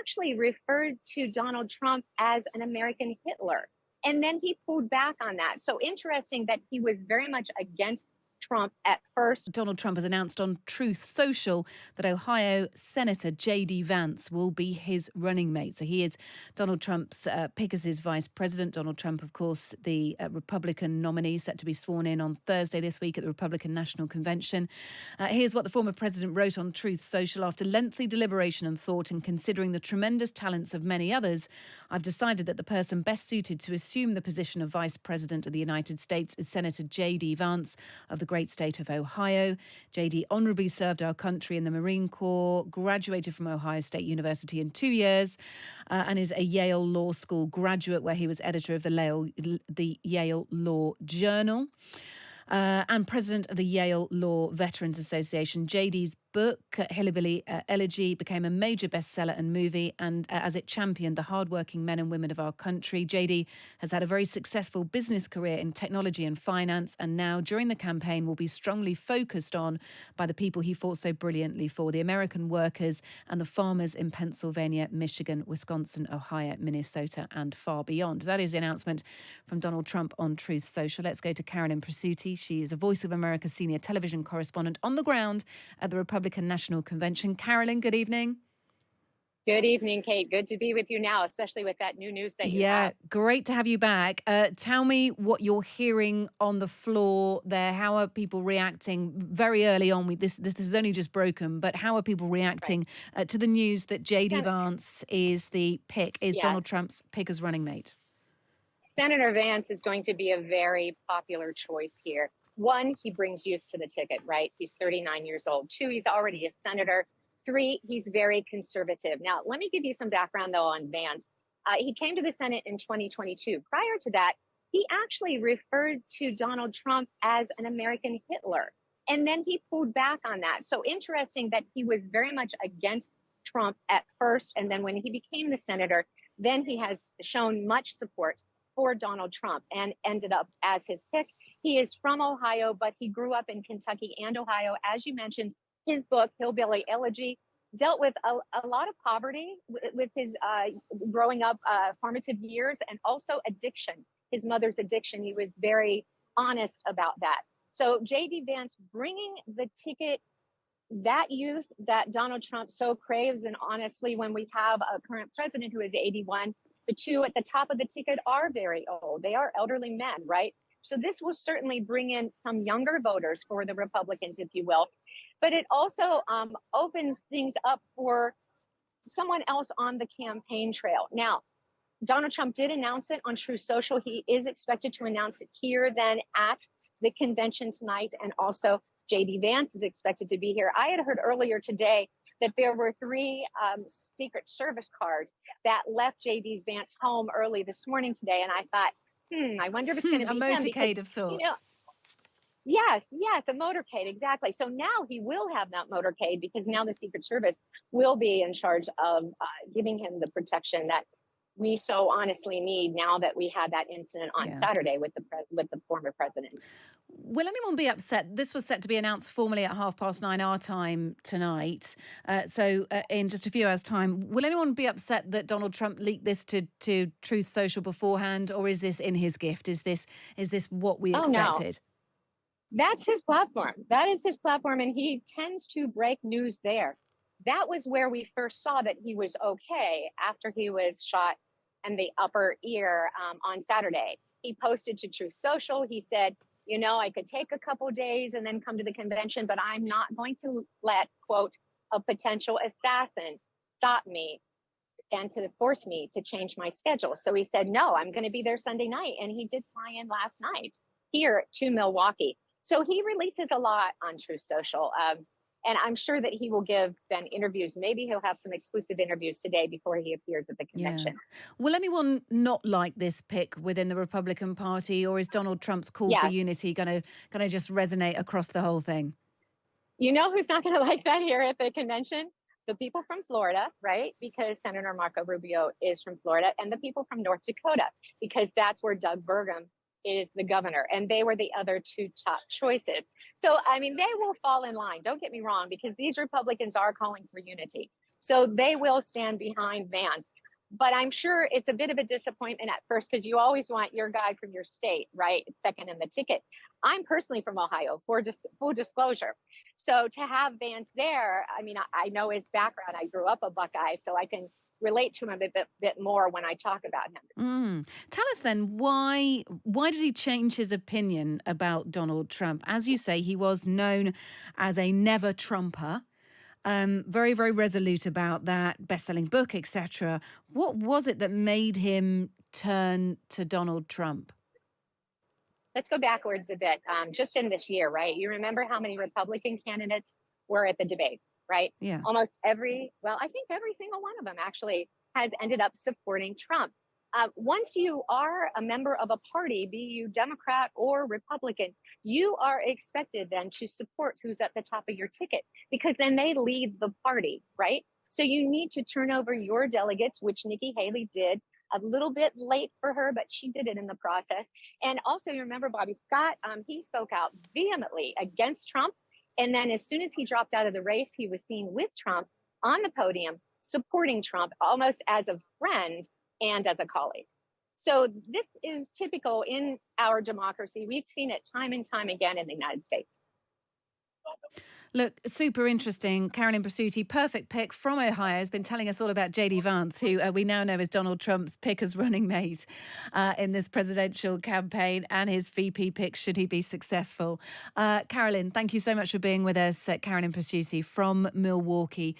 actually referred to Donald Trump as an American Hitler. And then he pulled back on that. So interesting that he was very much against Trump at first. Donald Trump has announced on Truth Social that Ohio Senator JD Vance will be his running mate. So he is Donald Trump's pick as his vice president. Donald Trump, of course, the Republican nominee, set to be sworn in on Thursday this week at the Republican National Convention. Here's what the former president wrote on Truth Social. After lengthy deliberation and thought, and considering the tremendous talents of many others, I've decided that the person best suited to assume the position of vice president of the United States is Senator JD Vance of the great state of Ohio. JD honorably served our country in the Marine Corps, graduated from Ohio State University in 2 years, and is a Yale Law School graduate, where he was editor of the Yale Law Journal. And president of the Yale Law Veterans Association. JD's book, Hillbilly Elegy, became a major bestseller and movie, and as it championed the hardworking men and women of our country. JD has had a very successful business career in technology and finance, and now, during the campaign, will be strongly focused on by the people he fought so brilliantly for, the American workers and the farmers in Pennsylvania, Michigan, Wisconsin, Ohio, Minnesota, and far beyond. That is the announcement from Donald Trump on Truth Social. Let's go to Carolyn Presutti. She is a Voice of America senior television correspondent on the ground at the Republican National Convention. Carolyn, good evening. Good evening, Kate. Good to be with you now, especially with that new news that you have. Great to have you back. Tell me what you're hearing on the floor there. How are people reacting very early on? This is only just broken, but how are people reacting to the news that JD Vance is Donald Trump's pick as running mate? Senator Vance is going to be a very popular choice here. One, he brings youth to the ticket, right? He's 39 years old. Two, he's already a senator. Three, he's very conservative. Now, let me give you some background, though, on Vance. He came to the Senate in 2022. Prior to that, he actually referred to Donald Trump as an American Hitler. And then he pulled back on that. So interesting that he was very much against Trump at first. And then when he became the senator, then he has shown much support for Donald Trump and ended up as his pick. He is from Ohio, but he grew up in Kentucky and Ohio. As you mentioned, his book, Hillbilly Elegy, dealt with a lot of poverty with his growing up formative years, and also addiction, his mother's addiction. He was very honest about that. So JD Vance bringing the ticket, that youth that Donald Trump so craves. And honestly, when we have a current president who is 81, the two at the top of the ticket are very old. They are elderly men, right? So this will certainly bring in some younger voters for the Republicans, if you will. But it also opens things up for someone else on the campaign trail. Now, Donald Trump did announce it on Truth Social. He is expected to announce it here then at the convention tonight. And also JD Vance is expected to be here. I had heard earlier today that there were 3 Secret Service cars that left JD Vance home early this morning today. And I thought, I wonder if it's going to be a motorcade of sorts. Yes, a motorcade, exactly. So now he will have that motorcade, because now the Secret Service will be in charge of giving him the protection that we so honestly need, now that we had that incident on Saturday with the former president. Will anyone be upset? This was set to be announced formally at 9:30 our time tonight. So in just a few hours' time, will anyone be upset that Donald Trump leaked this to Truth Social beforehand, or is this in his gift? Is this what we expected? No. That's his platform. That is his platform, and he tends to break news there. That was where we first saw that he was okay after he was shot in the upper ear on Saturday. He posted to Truth Social. He said, I could take a couple days and then come to the convention, but I'm not going to let, quote, a potential assassin stop me and to force me to change my schedule. So he said, no, I'm going to be there Sunday night. And he did fly in last night here to Milwaukee. So he releases a lot on Truth Social. And I'm sure that he will give then interviews. Maybe he'll have some exclusive interviews today before he appears at the convention. Yeah. Will anyone not like this pick within the Republican Party, or is Donald Trump's call for unity going to just resonate across the whole thing? You know who's not going to like that here at the convention? The people from Florida, right? Because Senator Marco Rubio is from Florida, and the people from North Dakota, because that's where Doug Burgum is the governor, and they were the other 2 top choices. So, I mean, they will fall in line. Don't get me wrong, because these Republicans are calling for unity. So they will stand behind Vance. But I'm sure it's a bit of a disappointment at first because you always want your guy from your state, right? Second in the ticket. I'm personally from Ohio, for full disclosure. So to have Vance there, I mean, I know his background. I grew up a Buckeye, so I can relate to him a bit more when I talk about him. Tell us then why did he change his opinion about Donald Trump? As you say, he was known as a never Trumper. Very, very resolute about that, best-selling book, etc. What was it that made him turn to Donald Trump? Let's go backwards a bit. Just in this year, right? You remember how many Republican candidates were at the debates, right? Yeah. Almost well, I think every single one of them actually has ended up supporting Trump. Once you are a member of a party, be you Democrat or Republican, you are expected then to support who's at the top of your ticket because then they lead the party, right? So you need to turn over your delegates, which Nikki Haley did a little bit late for her, but she did it in the process. And also, you remember Bobby Scott, he spoke out vehemently against Trump. And then as soon as he dropped out of the race, he was seen with Trump on the podium, supporting Trump almost as a friend and as a colleague. So this is typical in our democracy. We've seen it time and time again in the United States. Look, super interesting. Carolyn Presutti, perfect pick from Ohio, has been telling us all about JD Vance, who we now know is Donald Trump's pick as running mate in this presidential campaign, and his VP pick should he be successful. Carolyn, thank you so much for being with us. Carolyn Presutti from Milwaukee.